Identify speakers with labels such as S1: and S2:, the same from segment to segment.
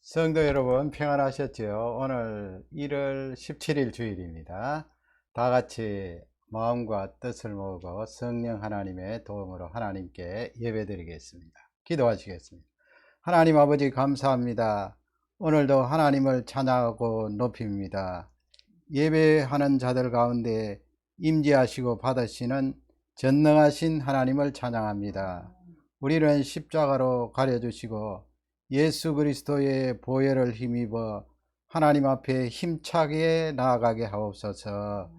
S1: 성도 여러분 평안하셨지요? 오늘 1월 17일 주일입니다. 다 같이 마음과 뜻을 모으고 성령 하나님의 도움으로 하나님께 예배드리겠습니다. 기도하시겠습니다. 하나님 아버지 감사합니다. 오늘도 하나님을 찬양하고 높입니다. 예배하는 자들 가운데 임재하시고 받으시는 전능하신 하나님을 찬양합니다. 우리는 십자가로 가려주시고 예수 그리스도의 보혈을 힘입어 하나님 앞에 힘차게 나아가게 하옵소서.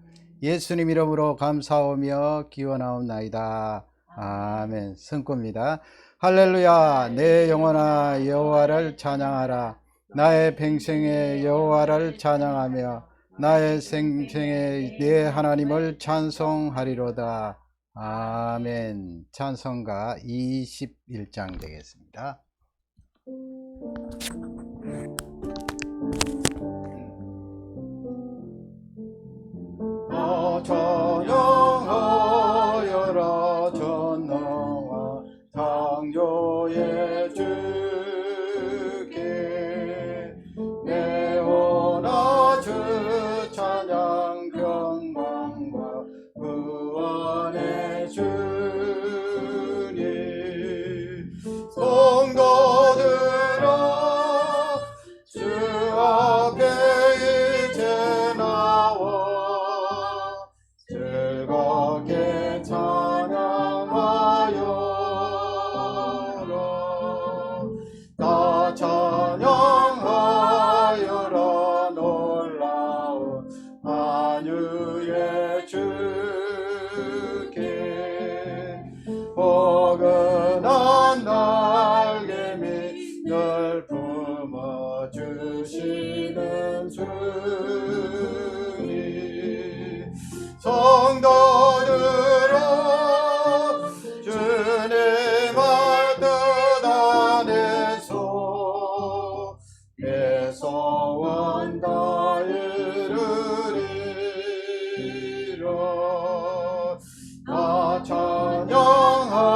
S1: 예수님 이름으로 감사하며 기원하옵나이다. 아멘. 성구입니다. 할렐루야. 내 영혼아 여호와를 찬양하라. 나의 평생에 여호와를 찬양하며 나의 생생에 내 하나님을 찬송하리로다. 아멘. 찬송가 21장 되겠습니다. 찬양하여라 전능한 창조의 주께 내 혼아 주 찬양 평강과 구원의 주님 성도들아 주 앞에 이제 나와 즐겁게 찬양하여라. 다 찬양하여라. 놀라운 만유의 주께 포근한 날개미 널 품어주시는 주님 성도들아 주님의 뜻 안에서 내 소원 다 이루리라. 다 찬양하여라.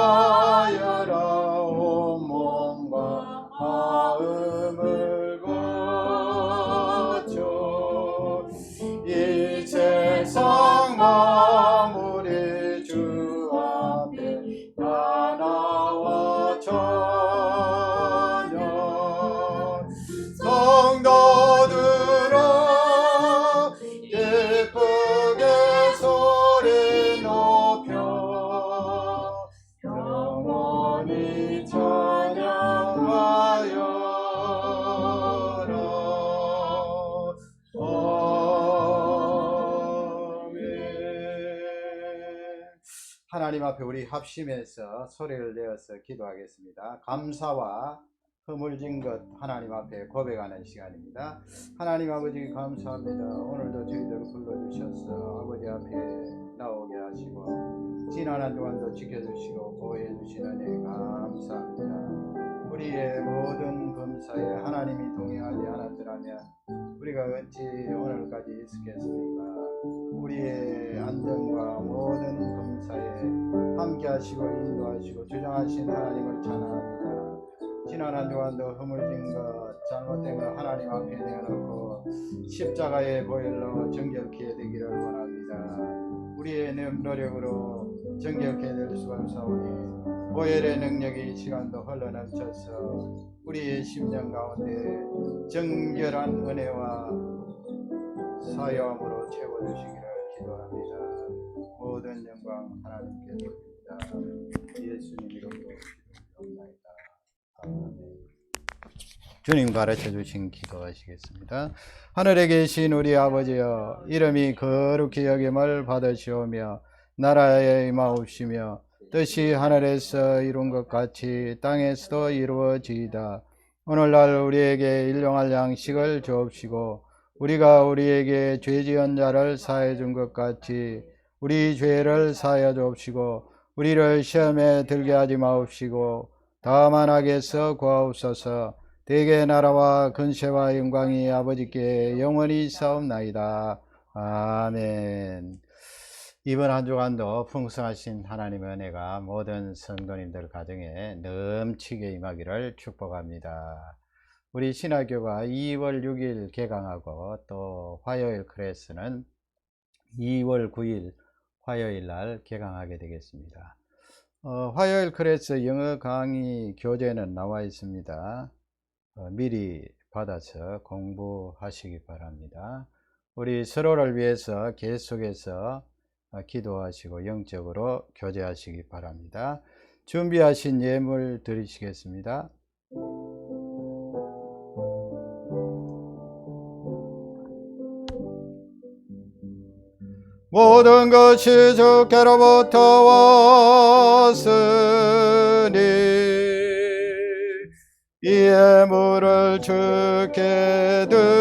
S1: 온 몸과 마음을 바쳐 이 세상 만물이 주 앞에 다 나와 찬양. 성도들아 예쁘게 소리 높여 영원히 찬양하여라. 하나님 앞에 우리 합심해서 소리를 내어서 기도하겠습니다. 감사와 허물진 것 하나님 앞에 고백하는 시간입니다. 하나님 아버지 감사합니다. 오늘도 저희들을 불러주셔서 아버지 앞에 나오게 하시고 지난 한 주간도 지켜주시고 보호해주신 은혜 감사합니다. 우리의 모든 범사에 하나님이 동행하지 않았더라면 우리가 어찌 오늘까지 있었겠습니까? 우리의 안전과 모든 범사에 함께 하시고 인도하시고 주장하신 하나님을 찬양합니다. 지난 한 주간도 허물진 것 잘못된 것 하나님 앞에 내어놓고 십자가의 보혈로 정결케 되기를 원합니다. 우리의 노력으로 정결케 될 수가 없사오니 보혈의 능력이 이 시간도 흘러넘쳐서 우리의 심령 가운데 정결한 은혜와 사용으로 채워주시기를 기도합니다. 모든 영광 하나님께 드립니다. 예수님 이름으로 기도합니다. 아멘. 주님 가르쳐주신 기도하시겠습니다. 하늘에 계신 우리 아버지여 이름이 거룩히 여김을 받으시오며 나라에 임하옵시며 뜻이 하늘에서 이룬 것 같이 땅에서도 이루어지이다. 오늘날 우리에게 일용할 양식을 주옵시고 우리가 우리에게 죄 지은 자를 사해 준 것 같이 우리 죄를 사하여 주옵시고 우리를 시험에 들게 하지 마옵시고 다만 악에서 구하옵소서. 대개 나라와 근세와 영광이 아버지께 영원히 있사옵나이다. 아멘. 이번 한 주간도 풍성하신 하나님의 은혜가 모든 성도님들 가정에 넘치게 임하기를 축복합니다. 우리 신화교가 2월 6일 개강하고 또 화요일 클래스는 2월 9일 화요일 날 개강하게 되겠습니다. 화요일 클래스 영어 강의 교재는 나와 있습니다. 미리 받아서 공부하시기 바랍니다. 우리 서로를 위해서 계속해서 기도하시고 영적으로 교제하시기 바랍니다. 준비하신 예물 드리시겠습니다. 모든 것이 주께로부터 왔으니 이 예물을 주께 드리나이다.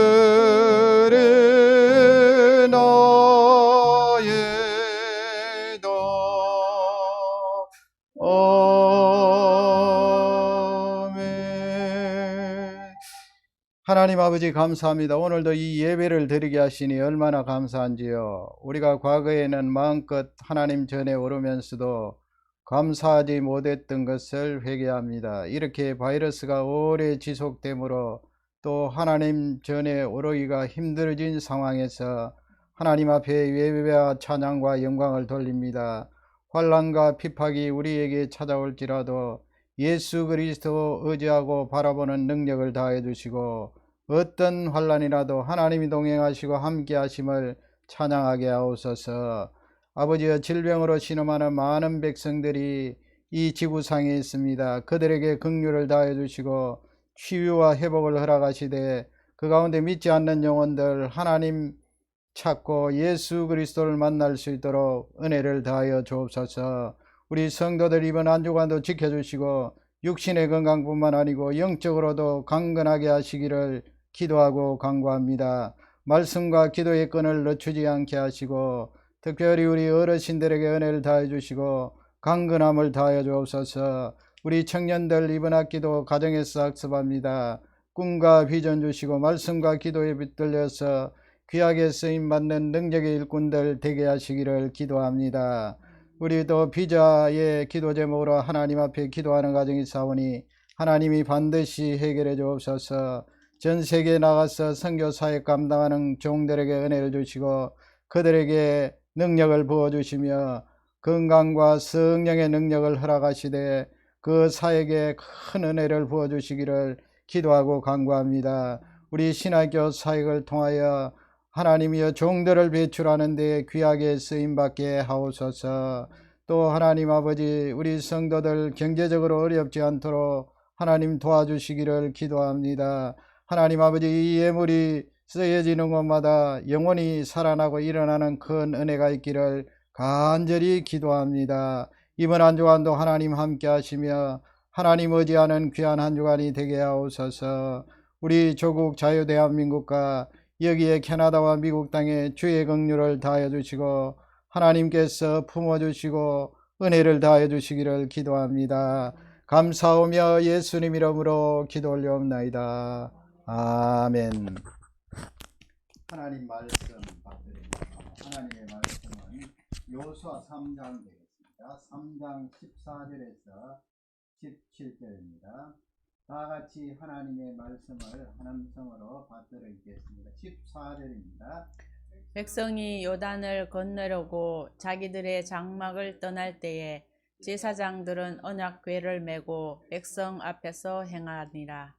S1: 아멘. 하나님 아버지 감사합니다. 오늘도 이 예배를 드리게 하시니 얼마나 감사한지요. 우리가 과거에는 마음껏 하나님 전에 오르면서도 감사하지 못했던 것을 회개합니다. 이렇게 바이러스가 오래 지속되므로 또 하나님 전에 오르기가 힘들어진 상황에서 하나님 앞에 예배와 찬양과 영광을 돌립니다. 환난과 핍박이 우리에게 찾아올지라도 예수 그리스도 의지하고 바라보는 능력을 다해 주시고 어떤 환난이라도 하나님이 동행하시고 함께 하심을 찬양하게 하옵소서. 아버지여, 질병으로 신음하는 많은 백성들이 이 지구상에 있습니다. 그들에게 긍휼을 다해 주시고 치유와 회복을 허락하시되 그 가운데 믿지 않는 영혼들 하나님 찾고 예수 그리스도를 만날 수 있도록 은혜를 다하여 주옵소서. 우리 성도들 이번 한 주간도 지켜주시고 육신의 건강뿐만 아니고 영적으로도 강건하게 하시기를 기도하고 간구합니다. 말씀과 기도의 끈을 늦추지 않게 하시고 특별히 우리 어르신들에게 은혜를 다해 주시고 강건함을 다하여 주옵소서. 우리 청년들 이번 학기도 가정에서 학습합니다. 꿈과 비전 주시고 말씀과 기도에 붙들려서 귀하게 쓰임받는 능력의 일꾼들 되게 하시기를 기도합니다. 우리도 비자의 기도 제목으로 하나님 앞에 기도하는 가정이 있사오니 하나님이 반드시 해결해 주옵소서. 전 세계에 나가서 선교 사역 감당하는 종들에게 은혜를 주시고 그들에게 능력을 부어주시며 건강과 성령의 능력을 허락하시되 그 사역에 큰 은혜를 부어주시기를 기도하고 간구합니다. 우리 신학교 사역을 통하여 하나님이여 종들을 배출하는 데 귀하게 쓰임받게 하옵소서. 또 하나님 아버지, 우리 성도들 경제적으로 어렵지 않도록 하나님 도와주시기를 기도합니다. 하나님 아버지, 이 예물이 쓰여지는 곳마다 영원히 살아나고 일어나는 큰 은혜가 있기를 간절히 기도합니다. 이번 한 주간도 하나님 함께 하시며 하나님 의지하는 귀한 한 주간이 되게 하옵소서. 우리 조국 자유대한민국과 여기에 캐나다와 미국 땅에 주의 긍휼을 다하여 주시고 하나님께서 품어주시고 은혜를 다하여 주시기를 기도합니다. 감사하며 예수님 이름으로 기도 올려옵나이다. 아멘. 하나님 말씀 받드립니다. 하나님의 말씀은 요수아 3장 되겠습니다. 3장 14절에서 17절입니다. 다같이 하나님의 말씀을 한 음성으로 받들어 읽겠습니다. 14절입니다.
S2: 백성이 요단을 건너려고 자기들의 장막을 떠날 때에 제사장들은 언약궤를 메고 백성 앞에서 행하니라.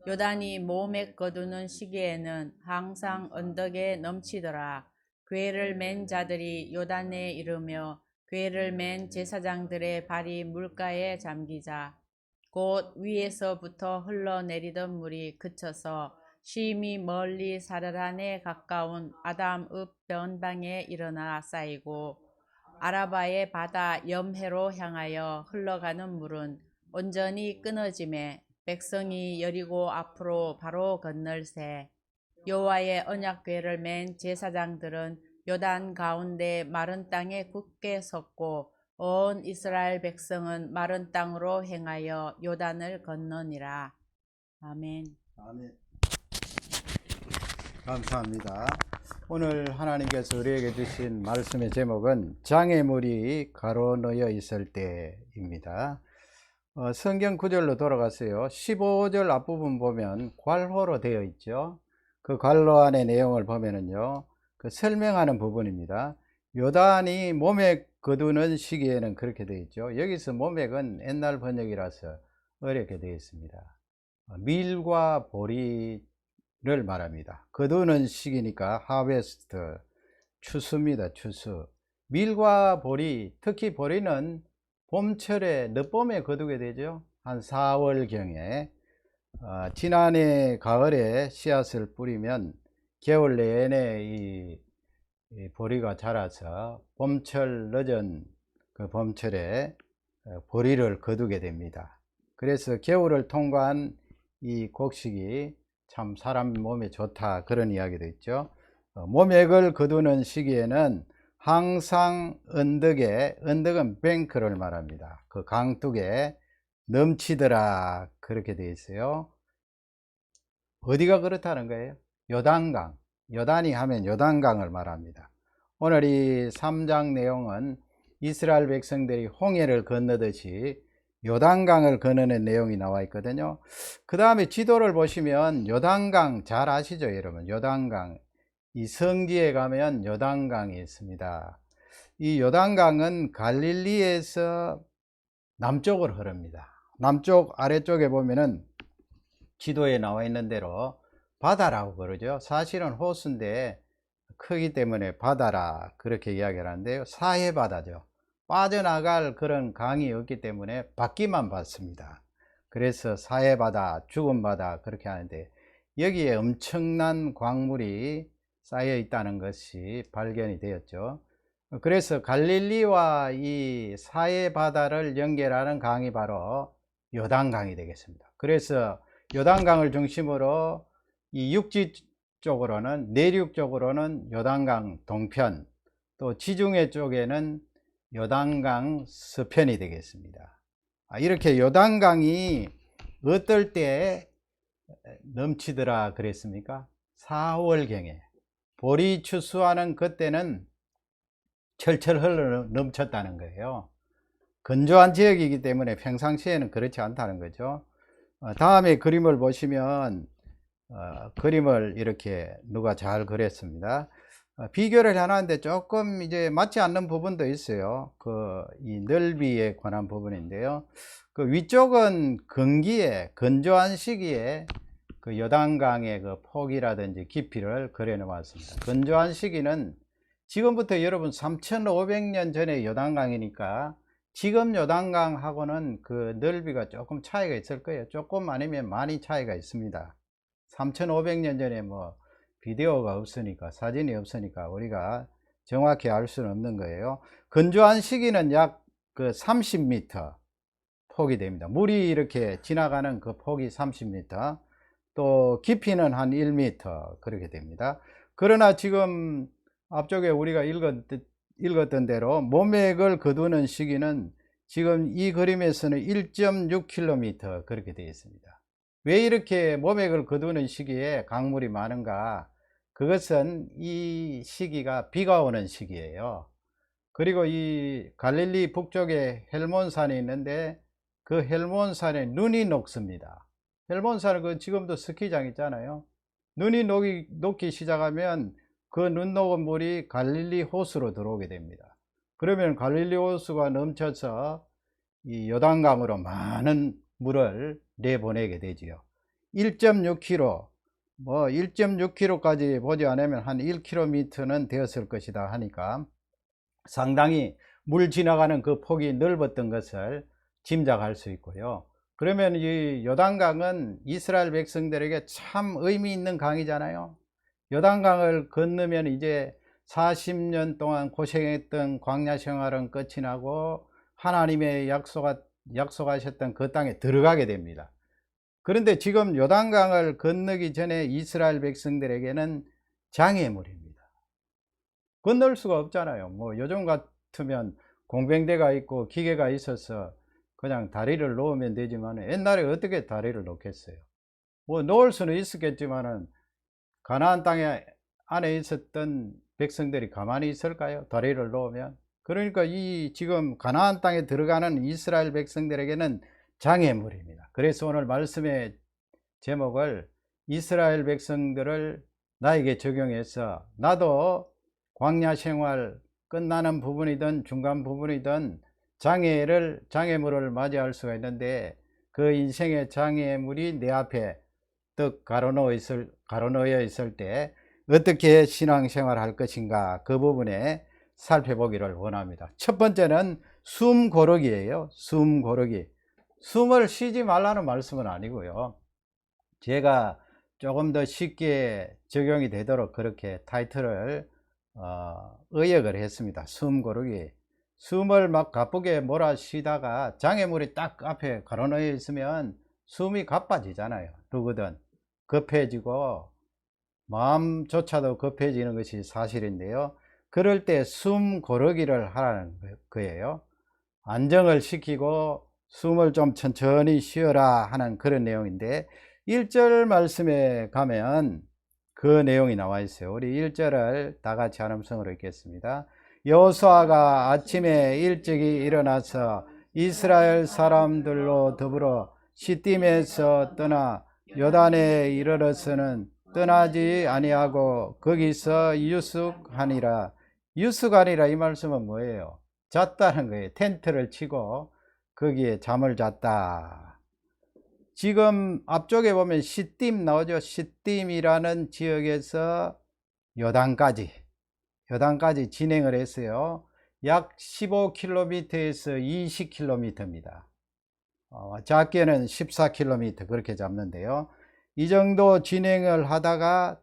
S2: 요단이 몸에 거두는 시기에는 항상 언덕에 넘치더라. 궤를 맨 자들이 요단에 이르며 궤를 맨 제사장들의 발이 물가에 잠기자 곧 위에서부터 흘러내리던 물이 그쳐서 심히 멀리 사르란에 가까운 아담읍 변방에 일어나 쌓이고 아라바의 바다 염해로 향하여 흘러가는 물은 온전히 끊어지매 백성이 여리고 앞으로 바로 건널새 여호와의 언약궤를 맨 제사장들은 요단 가운데 마른 땅에 굳게 섰고 온 이스라엘 백성은 마른 땅으로 행하여 요단을 건너니라. 아멘.
S1: 아멘. 감사합니다. 오늘 하나님께서 우리에게 주신 말씀의 제목은 장애물이 가로놓여 있을 때입니다. 성경 구절로 돌아갔어요. 15절 앞부분 보면 괄호로 되어 있죠. 그 괄호 안의 내용을 보면은요, 그 설명하는 부분입니다. 요단이 모맥 거두는 시기에는 그렇게 되어 있죠. 여기서 모맥은 옛날 번역이라서 어렵게 되어 있습니다. 밀과 보리를 말합니다. 거두는 시기니까 하베스트, 추수입니다. 추수. 밀과 보리, 특히 보리는 봄철에 늦봄에 거두게 되죠. 한 4월경에 지난해 가을에 씨앗을 뿌리면 겨울 내내 이 보리가 자라서 봄철 늦은 그 봄철에 보리를 거두게 됩니다. 그래서 겨울을 통과한 이 곡식이 참 사람 몸에 좋다, 그런 이야기도 있죠. 모맥을 거두는 시기에는 항상 언덕은 뱅크를 말합니다. 그 강둑에 넘치더라, 그렇게 되어 있어요. 어디가 그렇다는 거예요? 요단강. 요단이 하면 요단강을 말합니다. 오늘 이 3장 내용은 이스라엘 백성들이 홍해를 건너듯이 요단강을 건너는 내용이 나와 있거든요. 그 다음에 지도를 보시면 요단강 잘 아시죠, 여러분? 요단강. 이 성지에 가면 요단강이 있습니다. 이 요단강은 갈릴리에서 남쪽으로 흐릅니다. 남쪽 아래쪽에 보면은 지도에 나와 있는 대로 바다라고 그러죠. 사실은 호수인데 크기 때문에 바다라 그렇게 이야기를 하는데요, 사해바다죠. 빠져나갈 그런 강이 없기 때문에 받기만 받습니다. 그래서 사해바다, 죽음바다 그렇게 하는데, 여기에 엄청난 광물이 쌓여 있다는 것이 발견이 되었죠. 그래서 갈릴리와 이 사해바다를 연결하는 강이 바로 요단강이 되겠습니다. 그래서 요단강을 중심으로 이 육지 쪽으로는, 내륙 쪽으로는 요단강 동편, 또 지중해 쪽에는 요단강 서편이 되겠습니다. 이렇게 요단강이 어떨 때 넘치더라 그랬습니까? 4월경에 보리 추수하는 그때는 철철 흘러 넘쳤다는 거예요. 건조한 지역이기 때문에 평상시에는 그렇지 않다는 거죠. 다음에 그림을 보시면 그림을 이렇게 누가 잘 그렸습니다. 비교를 해놨는데 조금 이제 맞지 않는 부분도 있어요. 이 넓이에 관한 부분인데요. 그 위쪽은 건기에, 건조한 시기에 그 요단강의 그 폭이라든지 깊이를 그려 놓았습니다. 건조한 시기는 지금부터 여러분 3500년 전에 요단강이니까 지금 요단강하고는 그 넓이가 조금 차이가 있을 거예요. 조금 아니면 많이 차이가 있습니다. 3500년 전에 뭐 비디오가 없으니까, 사진이 없으니까 우리가 정확히 알 수는 없는 거예요. 건조한 시기는 약 그 30m 폭이 됩니다. 물이 이렇게 지나가는 그 폭이 30m, 또 깊이는 한 1m 그렇게 됩니다. 그러나 지금 앞쪽에 우리가 읽었던 대로 모맥을 거두는 시기는 지금 이 그림에서는 1.6km 그렇게 되어 있습니다. 왜 이렇게 모맥을 거두는 시기에 강물이 많은가? 그것은 이 시기가 비가 오는 시기예요. 그리고 이 갈릴리 북쪽에 헬몬산이 있는데 그 헬몬산에 눈이 녹습니다. 헬몬산은 그 지금도 스키장 있잖아요. 눈이 녹기 시작하면 그 눈 녹은 물이 갈릴리 호수로 들어오게 됩니다. 그러면 갈릴리 호수가 넘쳐서 이 요단강으로 많은 물을 내보내게 되지요. 1.6km, 뭐 1.6km까지 보지 않으면 한 1km는 되었을 것이다 하니까 상당히 물 지나가는 그 폭이 넓었던 것을 짐작할 수 있고요. 그러면 이 요단강은 이스라엘 백성들에게 참 의미 있는 강이잖아요. 요단강을 건너면 이제 40년 동안 고생했던 광야 생활은 끝이 나고 하나님의 약속하셨던 그 땅에 들어가게 됩니다. 그런데 지금 요단강을 건너기 전에 이스라엘 백성들에게는 장애물입니다. 건널 수가 없잖아요. 뭐 요즘 같으면 공병대가 있고 기계가 있어서 그냥 다리를 놓으면 되지만 옛날에 어떻게 다리를 놓겠어요? 뭐 놓을 수는 있었겠지만은 가나안 땅에 안에 있었던 백성들이 가만히 있을까요? 다리를 놓으면. 그러니까 이 지금 가나안 땅에 들어가는 이스라엘 백성들에게는 장애물입니다. 그래서 오늘 말씀의 제목을 이스라엘 백성들을 나에게 적용해서 나도 광야 생활 끝나는 부분이든 중간 부분이든 장애물을 맞이할 수가 있는데, 그 인생의 장애물이 내 앞에 떡 가로놓여 있을 때 어떻게 신앙생활을 할 것인가, 그 부분에 살펴보기를 원합니다. 첫 번째는 숨 고르기예요. 숨 고르기. 숨을 쉬지 말라는 말씀은 아니고요, 제가 조금 더 쉽게 적용이 되도록 그렇게 타이틀을 의역을 했습니다. 숨 고르기. 숨을 막 가쁘게 몰아쉬다가 장애물이 딱 앞에 가로놓여 있으면 숨이 가빠지잖아요. 누구든 급해지고 마음조차도 급해지는 것이 사실인데요, 그럴 때 숨 고르기를 하라는 거예요. 안정을 시키고 숨을 좀 천천히 쉬어라 하는 그런 내용인데, 1절 말씀에 가면 그 내용이 나와 있어요. 우리 1절을 다 같이 한 음성으로 읽겠습니다. 여호수아가 아침에 일찍이 일어나서 이스라엘 사람들로 더불어 시딤에서 떠나 요단에 이르러서는 떠나지 아니하고 거기서 유숙하니라. 유숙하니라, 이 말씀은 뭐예요? 잤다는 거예요. 텐트를 치고 거기에 잠을 잤다. 지금 앞쪽에 보면 시딤 나오죠. 시딤이라는 지역에서 요단까지 진행을 했어요. 약 15km에서 20km입니다. 작게는 14km 그렇게 잡는데요, 이 정도 진행을 하다가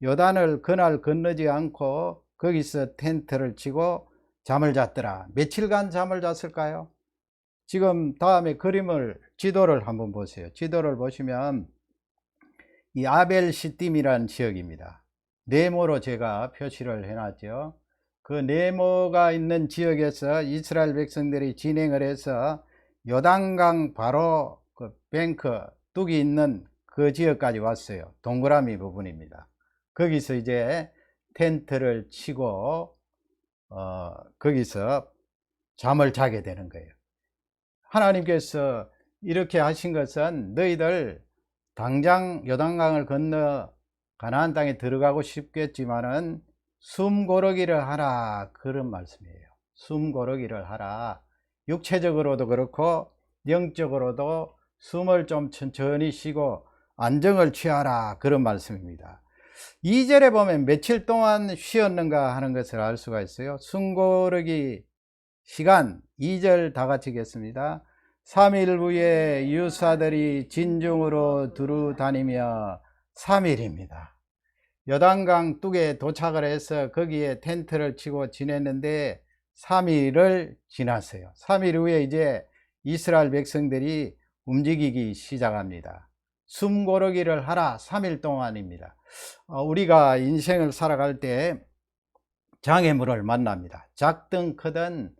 S1: 요단을 그날 건너지 않고 거기서 텐트를 치고 잠을 잤더라. 며칠간 잠을 잤을까요? 지금 다음에 지도를 한번 보세요. 지도를 보시면 이 아벨 시딤이라는 지역입니다. 네모로 제가 표시를 해놨죠. 그 네모가 있는 지역에서 이스라엘 백성들이 진행을 해서 요단강 바로 그 뱅크 뚝이 있는 그 지역까지 왔어요. 동그라미 부분입니다. 거기서 이제 텐트를 치고 거기서 잠을 자게 되는 거예요. 하나님께서 이렇게 하신 것은 너희들 당장 요단강을 건너 가나안 땅에 들어가고 싶겠지만은 숨 고르기를 하라, 그런 말씀이에요. 숨 고르기를 하라. 육체적으로도 그렇고 영적으로도 숨을 좀 천천히 쉬고 안정을 취하라, 그런 말씀입니다. 2절에 보면 며칠 동안 쉬었는가 하는 것을 알 수가 있어요. 숨 고르기 시간 2절 다 같이 읽겠습니다. 3일 후에 유사들이 진중으로 두루 다니며 3일입니다. 요단강 뚝에 도착을 해서 거기에 텐트를 치고 지냈는데 3일을 지났어요. 3일 후에 이제 이스라엘 백성들이 움직이기 시작합니다. 숨 고르기를 하라. 3일 동안입니다. 우리가 인생을 살아갈 때 장애물을 만납니다. 작든 크든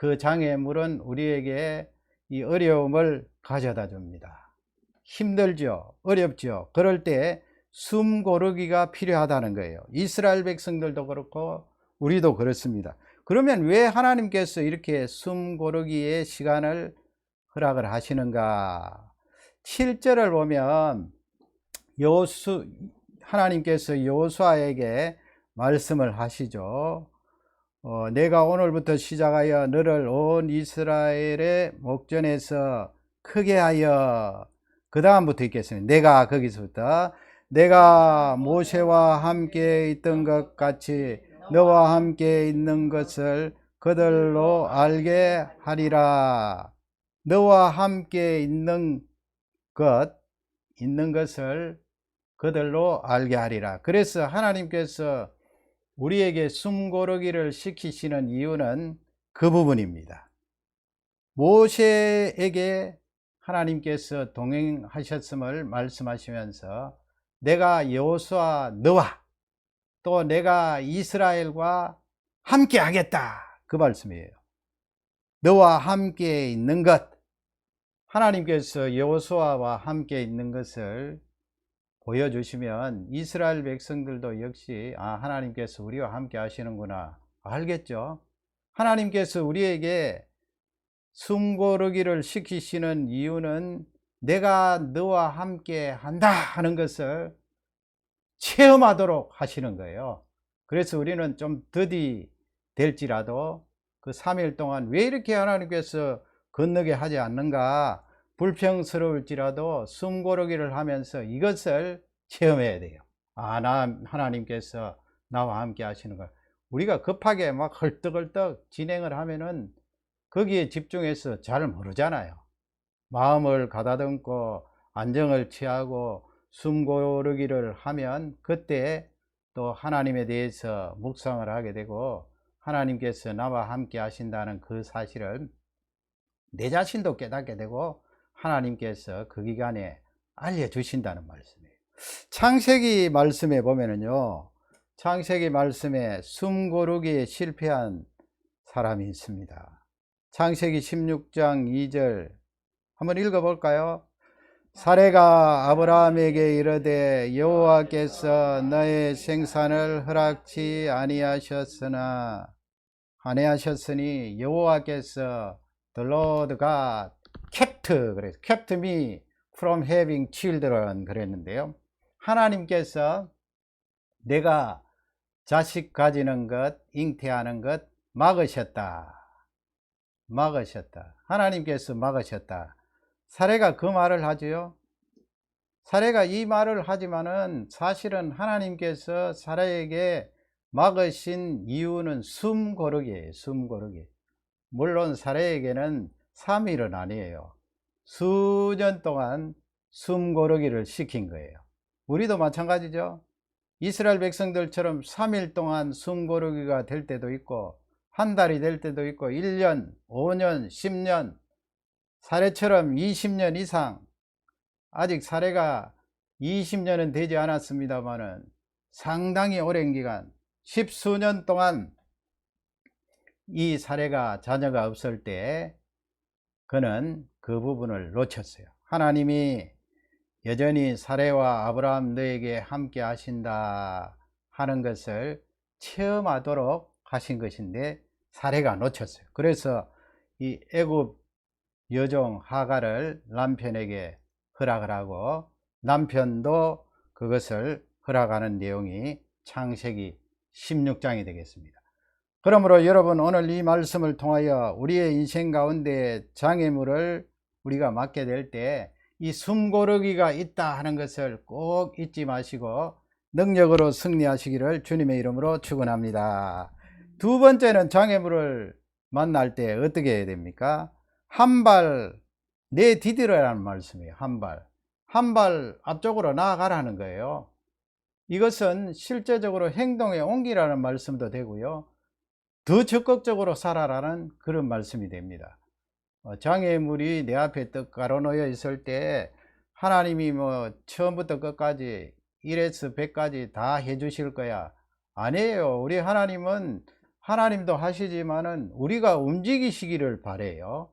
S1: 그 장애물은 우리에게 이 어려움을 가져다 줍니다. 힘들죠, 어렵죠. 그럴 때 숨 고르기가 필요하다는 거예요. 이스라엘 백성들도 그렇고 우리도 그렇습니다. 그러면 왜 하나님께서 이렇게 숨 고르기의 시간을 허락을 하시는가? 7절을 보면 하나님께서 여호수아에게 말씀을 하시죠. 내가 오늘부터 시작하여 너를 온 이스라엘의 목전에서 크게 하여, 그 다음부터 읽겠습니다. 내가, 거기서부터 내가 모세와 함께 있던 것 같이 너와 함께 있는 것을 그들로 알게 하리라. 너와 함께 있는 것을 그들로 알게 하리라. 그래서 하나님께서 우리에게 숨 고르기를 시키시는 이유는 그 부분입니다. 모세에게 하나님께서 동행하셨음을 말씀하시면서 내가 여호수아 너와 또 내가 이스라엘과 함께 하겠다, 그 말씀이에요. 너와 함께 있는 것, 하나님께서 여호수아와 함께 있는 것을 보여주시면 이스라엘 백성들도 역시 하나님께서 우리와 함께 하시는구나 알겠죠. 하나님께서 우리에게 숨고르기를 시키시는 이유는 내가 너와 함께 한다 하는 것을 체험하도록 하시는 거예요. 그래서 우리는 좀 더디 될지라도 그 3일 동안 왜 이렇게 하나님께서 건너게 하지 않는가, 불평스러울지라도 숨고르기를 하면서 이것을 체험해야 돼요. 하나님께서 나와 함께 하시는 걸. 우리가 급하게 막 헐떡헐떡 진행을 하면은 거기에 집중해서 잘 모르잖아요. 마음을 가다듬고 안정을 취하고 숨고르기를 하면 그때 또 하나님에 대해서 묵상을 하게 되고 하나님께서 나와 함께 하신다는 그 사실을 내 자신도 깨닫게 되고 하나님께서 그 기간에 알려주신다는 말씀이에요. 창세기 말씀에 보면은요, 창세기 말씀에 숨고르기에 실패한 사람이 있습니다. 창세기 16장 2절 한번 읽어볼까요? 사레가 아브라함에게 이르되 여호와께서 너의 생산을 허락치 아니하셨으니 여호와께서 the Lord God kept me from having children 그랬는데요. 하나님께서 내가 자식 가지는 것, 잉태하는 것 막으셨다. 하나님께서 막으셨다. 사레가 그 말을 하지요. 사레가 이 말을 하지만은 사실은 하나님께서 사레에게 막으신 이유는 숨고르기예요. 숨고르기. 물론 사레에게는 3일은 아니에요. 수년 동안 숨고르기를 시킨 거예요. 우리도 마찬가지죠. 이스라엘 백성들처럼 3일 동안 숨고르기가 될 때도 있고 한 달이 될 때도 있고 1년, 5년, 10년, 사례처럼 20년 이상, 아직 사례가 20년은 되지 않았습니다만은 상당히 오랜 기간 10수년 동안 이 사례가 자녀가 없을 때 그는 그 부분을 놓쳤어요. 하나님이 여전히 사례와 아브라함 너에게 함께 하신다 하는 것을 체험하도록 하신 것인데 사례가 놓쳤어요. 그래서 이 애굽 여종 하갈을 남편에게 허락을 하고 남편도 그것을 허락하는 내용이 창세기 16장이 되겠습니다. 그러므로 여러분, 오늘 이 말씀을 통하여 우리의 인생 가운데 장애물을 우리가 맞게 될 때 이 숨고르기가 있다 하는 것을 꼭 잊지 마시고 능력으로 승리하시기를 주님의 이름으로 축원합니다. 두 번째는 장애물을 만날 때 어떻게 해야 됩니까? 한 발 내디디라는 말씀이에요. 한 발 앞쪽으로 나아가라는 거예요. 이것은 실제적으로 행동에 옮기라는 말씀도 되고요, 더 적극적으로 살아라는 그런 말씀이 됩니다. 장애물이 내 앞에 떡 가로놓여 있을 때 하나님이 처음부터 끝까지 1에서 100까지 다 해주실 거야, 아니에요. 우리 하나님은 하나님도 하시지만은 우리가 움직이시기를 바래요.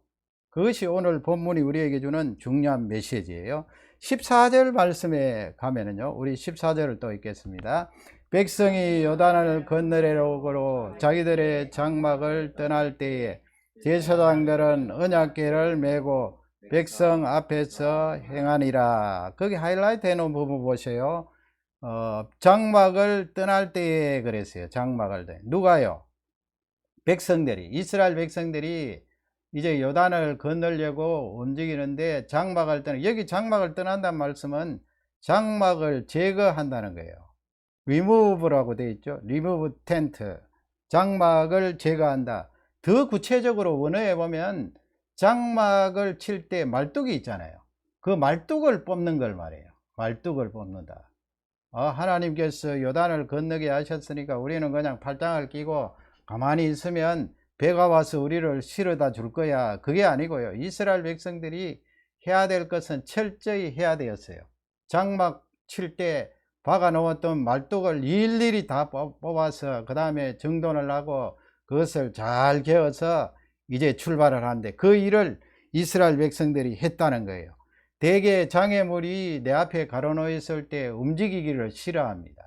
S1: 그것이 오늘 본문이 우리에게 주는 중요한 메시지예요. 14절 말씀에 가면은요, 우리 14절을 또 읽겠습니다. 백성이 요단을 건너려고 자기들의 장막을 떠날 때에 제사장들은 언약궤를 메고 백성 앞에서 행하니라. 거기 하이라이트 해놓은 부분 보세요. 장막을 떠날 때에 그랬어요. 장막을 때. 누가요? 백성들이, 이스라엘 백성들이 이제 요단을 건너려고 움직이는데 장막을 떠나, 여기 장막을 떠난다는 말씀은 장막을 제거한다는 거예요. remove라고 되어 있죠. remove tent, 장막을 제거한다. 더 구체적으로 원어에 보면 장막을 칠 때 말뚝이 있잖아요. 그 말뚝을 뽑는 걸 말해요. 말뚝을 뽑는다. 하나님께서 요단을 건너게 하셨으니까 우리는 그냥 팔짱을 끼고 가만히 있으면 배가 와서 우리를 실어다 줄 거야. 그게 아니고요. 이스라엘 백성들이 해야 될 것은 철저히 해야 되었어요. 장막 칠 때 박아 놓았던 말뚝을 일일이 다 뽑아서 그 다음에 정돈을 하고 그것을 잘 개어서 이제 출발을 하는데 그 일을 이스라엘 백성들이 했다는 거예요. 대개 장애물이 내 앞에 가로놓여 있을 때 움직이기를 싫어합니다.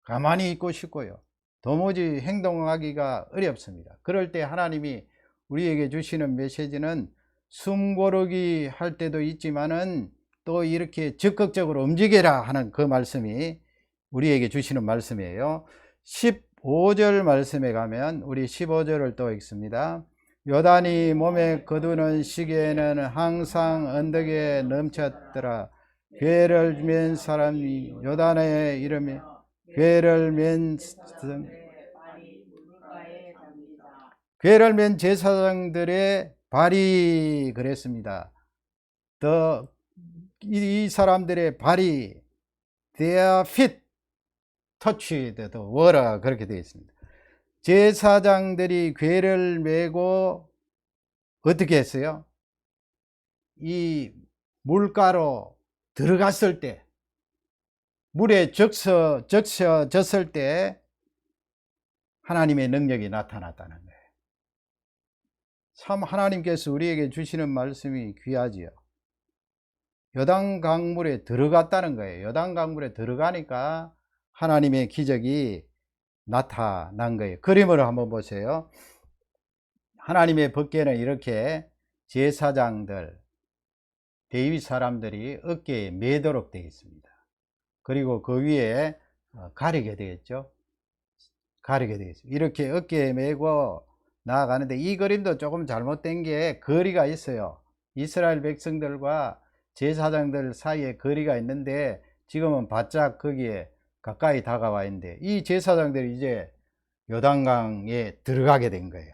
S1: 가만히 있고 싶고요, 도무지 행동하기가 어렵습니다. 그럴 때 하나님이 우리에게 주시는 메시지는 숨 고르기 할 때도 있지만은 또 이렇게 적극적으로 움직여라 하는 그 말씀이 우리에게 주시는 말씀이에요. 15절 말씀에 가면 우리 15절을 또 읽습니다. 요단이 몸에 거두는 시기에는 항상 언덕에 넘쳤더라. 괴를 맨 사람이 요단의 이름이 괴를 맨 제사장들의 발이 그랬습니다. 이 사람들의 발이 their feet touched the water 그렇게 되어 있습니다. 제사장들이 궤를 메고 어떻게 했어요? 이 물가로 들어갔을 때, 물에 적셔졌을 때 하나님의 능력이 나타났다는 거예요. 참 하나님께서 우리에게 주시는 말씀이 귀하지요. 요단강물에 들어갔다는 거예요. 요단강물에 들어가니까 하나님의 기적이 나타난 거예요. 그림으로 한번 보세요. 하나님의 법궤는 이렇게 제사장들, 레위 사람들이 어깨에 매도록 되어 있습니다. 그리고 그 위에 가리게 되겠죠. 가리게 되어 있습니다. 이렇게 어깨에 메고 나아가는데 이 그림도 조금 잘못된 게 거리가 있어요. 이스라엘 백성들과 제사장들 사이에 거리가 있는데 지금은 바짝 거기에 가까이 다가와 있는데 이 제사장들이 이제 요단강에 들어가게 된 거예요.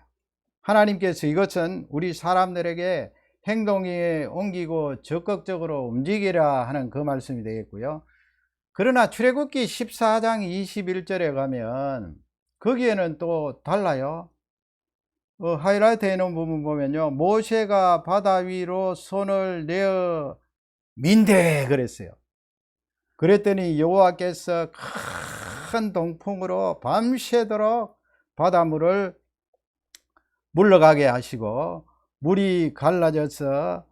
S1: 하나님께서 이것은 우리 사람들에게 행동에 옮기고 적극적으로 움직이라 하는 그 말씀이 되겠고요. 그러나 출애굽기 14장 21절에 가면 거기에는 또 달라요. 하이라이트 해놓은 부분 보면요, 모세가 바다 위로 손을 내어 민대 그랬어요. 그랬더니 여호와께서 큰 동풍으로 밤새도록 바닷물을 물러가게 하시고 물이 갈라져서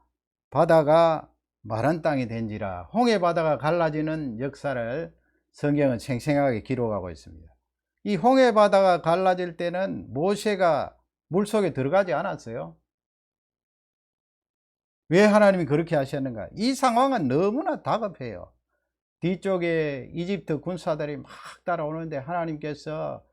S1: 바다가 마른 땅이 된지라. 홍해 바다가 갈라지는 역사를 성경은 생생하게 기록하고 있습니다. 이 홍해 바다가 갈라질 때는 모세가 물속에 들어가지 않았어요. 왜 하나님이 그렇게 하셨는가? 이 상황은 너무나 다급해요. 뒤쪽에 이집트 군사들이 막 따라오는데 하나님께서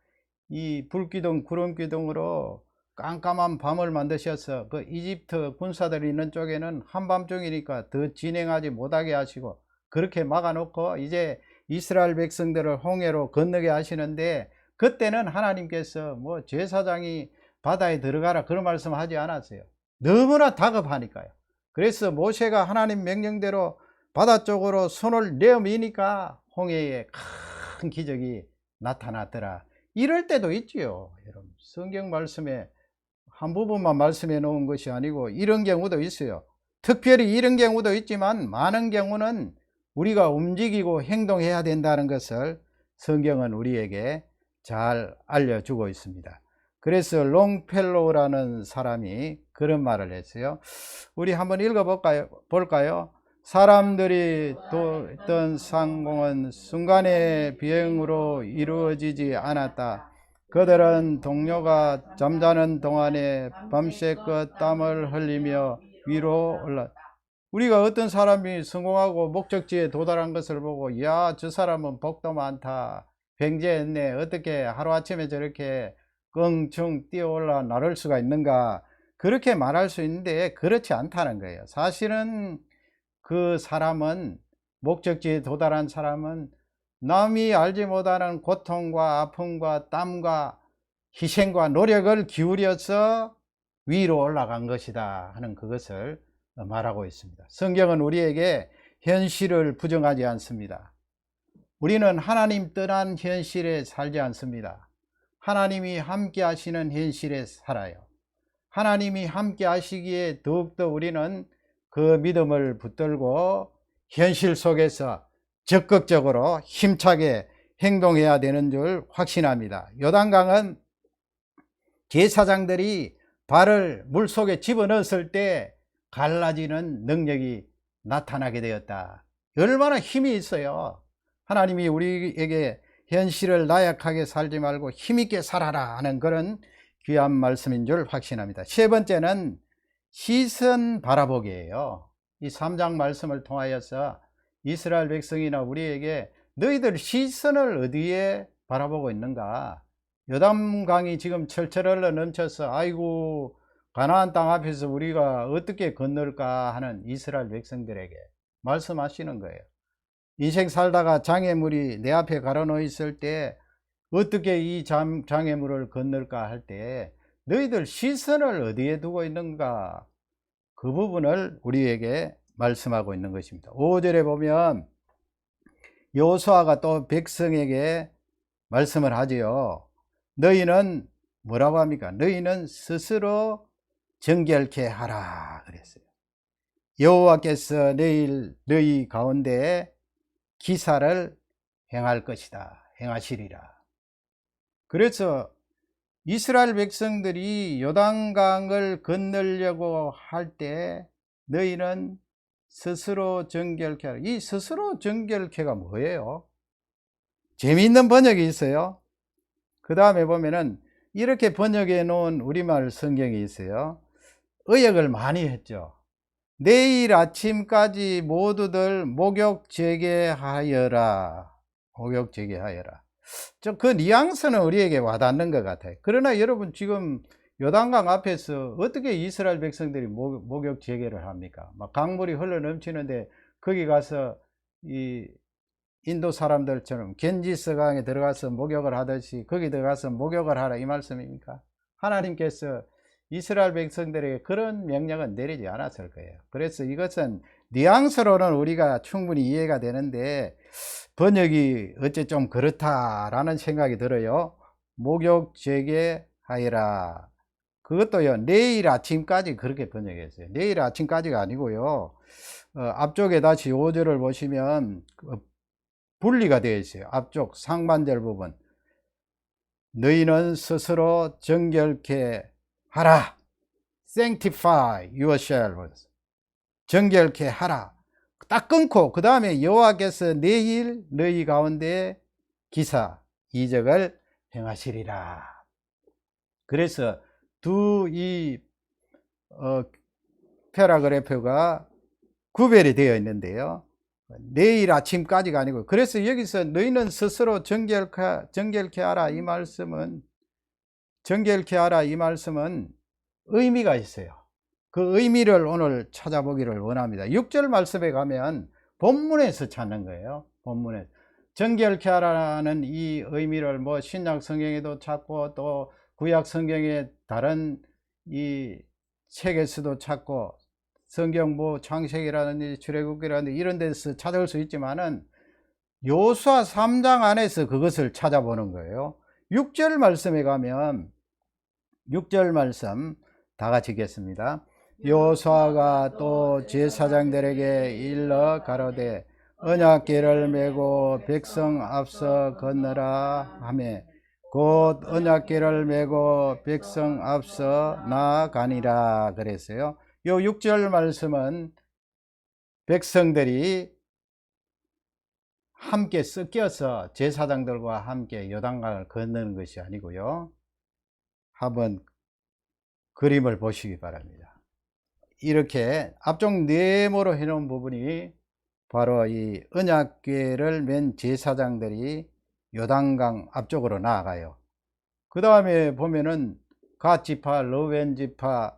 S1: 이 불기둥 구름기둥으로 깜깜한 밤을 만드셔서 그 이집트 군사들이 있는 쪽에는 한밤중이니까 더 진행하지 못하게 하시고 그렇게 막아놓고 이제 이스라엘 백성들을 홍해로 건너게 하시는데 그때는 하나님께서 뭐 제사장이 바다에 들어가라 그런 말씀 하지 않았어요. 너무나 다급하니까요. 그래서 모세가 하나님 명령대로 바다 쪽으로 손을 내어미니까 홍해에 큰 기적이 나타났더라. 이럴 때도 있지요. 여러분, 성경 말씀에 한 부분만 말씀해 놓은 것이 아니고 이런 경우도 있어요. 특별히 이런 경우도 있지만 많은 경우는 우리가 움직이고 행동해야 된다는 것을 성경은 우리에게 잘 알려주고 있습니다. 그래서 롱펠로우라는 사람이 그런 말을 했어요. 우리 한번 읽어볼까요? 사람들이 뒀던 상공은 순간의 비행으로 이루어지지 않았다. 그들은 동료가 잠자는 동안에 밤새껏 땀을 흘리며 위로 올랐다. 우리가 어떤 사람이 성공하고 목적지에 도달한 것을 보고 야, 저 사람은 복도 많다, 굉장했네, 어떻게 하루아침에 저렇게 껑충 뛰어올라 나를 수가 있는가, 그렇게 말할 수 있는데 그렇지 않다는 거예요. 사실은 그 사람은, 목적지에 도달한 사람은 남이 알지 못하는 고통과 아픔과 땀과 희생과 노력을 기울여서 위로 올라간 것이다 하는 그것을 말하고 있습니다. 성경은 우리에게 현실을 부정하지 않습니다. 우리는 하나님 떠난 현실에 살지 않습니다. 하나님이 함께 하시는 현실에 살아요. 하나님이 함께 하시기에 더욱더 우리는 그 믿음을 붙들고 현실 속에서 적극적으로 힘차게 행동해야 되는 줄 확신합니다. 요단강은 제사장들이 발을 물속에 집어넣었을 때 갈라지는 능력이 나타나게 되었다. 얼마나 힘이 있어요. 하나님이 우리에게 현실을 나약하게 살지 말고 힘있게 살아라 하는 그런 귀한 말씀인 줄 확신합니다. 세 번째는 시선 바라보기예요. 이 3장 말씀을 통하여서 이스라엘 백성이나 우리에게 너희들 시선을 어디에 바라보고 있는가? 요단강이 지금 철철 흘러 넘쳐서 아이고 가나안 땅 앞에서 우리가 어떻게 건널까 하는 이스라엘 백성들에게 말씀하시는 거예요. 인생 살다가 장애물이 내 앞에 가로놓여 있을 때 어떻게 이 장애물을 건널까 할 때 너희들 시선을 어디에 두고 있는가, 그 부분을 우리에게 말씀하고 있는 것입니다. 5절에 보면 여호수아가 또 백성에게 말씀을 하지요. 너희는 뭐라고 합니까? 너희는 스스로 정결케 하라 그랬어요. 여호와께서 내일 너희 가운데 기사를 행할 것이다, 행하시리라. 그래서 이스라엘 백성들이 요단강을 건너려고 할 때 너희는 스스로 정결케 하라. 이 스스로 정결케가 뭐예요? 재미있는 번역이 있어요. 그 다음에 보면은 이렇게 번역해 놓은 우리말 성경이 있어요. 의역을 많이 했죠. 내일 아침까지 모두들 목욕 재개하여라. 목욕 재개하여라. 그 뉘앙스는 우리에게 와닿는 것 같아요. 그러나 여러분, 지금 요단강 앞에서 어떻게 이스라엘 백성들이 목욕 재개를 합니까? 막 강물이 흘러 넘치는데 거기 가서 이 인도 사람들처럼 겐지스 강에 들어가서 목욕을 하듯이 거기 들어가서 목욕을 하라, 이 말씀입니까? 하나님께서 이스라엘 백성들에게 그런 명령은 내리지 않았을 거예요. 그래서 이것은 뉘앙스로는 우리가 충분히 이해가 되는데 번역이 어째 좀 그렇다라는 생각이 들어요. 목욕 재개하여라. 그것도요, 내일 아침까지 그렇게 번역했어요. 내일 아침까지가 아니고요. 앞쪽에 다시 5절을 보시면 분리가 되어 있어요. 앞쪽 상반절 부분. 너희는 스스로 정결케 하라. Sanctify yourselves. 정결케 하라. 딱 끊고 그 다음에 여호와께서 내일 너희 가운데 기사, 이적을 행하시리라. 그래서 이 패러그래프가 구별이 되어 있는데요. 내일 아침까지가 아니고, 그래서 여기서 너희는 스스로 정결케 하라 이 말씀은, 정결케 하라 이 말씀은 의미가 있어요. 그 의미를 오늘 찾아보기를 원합니다. 6절 말씀에 가면 본문에서 찾는 거예요. 본문에 정결케 하라는 이 의미를 뭐 신약 성경에도 찾고 또 구약 성경의 다른 이 책에서도 찾고 성경 뭐 창세기라든지 출애굽기라든지 이런 데서 찾을 수 있지만은 여호수아 3장 안에서 그것을 찾아보는 거예요. 6절 말씀에 가면 6절 말씀 다 같이 읽겠습니다. 여호수아가 또 제사장들에게 일러 가로되 언약궤를 메고 백성 앞서 건너라 하매 곧 언약궤를 메고 백성 앞서 나아가니라 그랬어요. 요 6절 말씀은 백성들이 함께 섞여서 제사장들과 함께 요단강을 건너는 것이 아니고요. 한번 그림을 보시기 바랍니다. 이렇게 앞쪽 네모로 해놓은 부분이 바로 이 언약궤를 맨 제사장들이 요단강 앞쪽으로 나아가요. 그 다음에 보면은 갓 지파, 르벤 지파,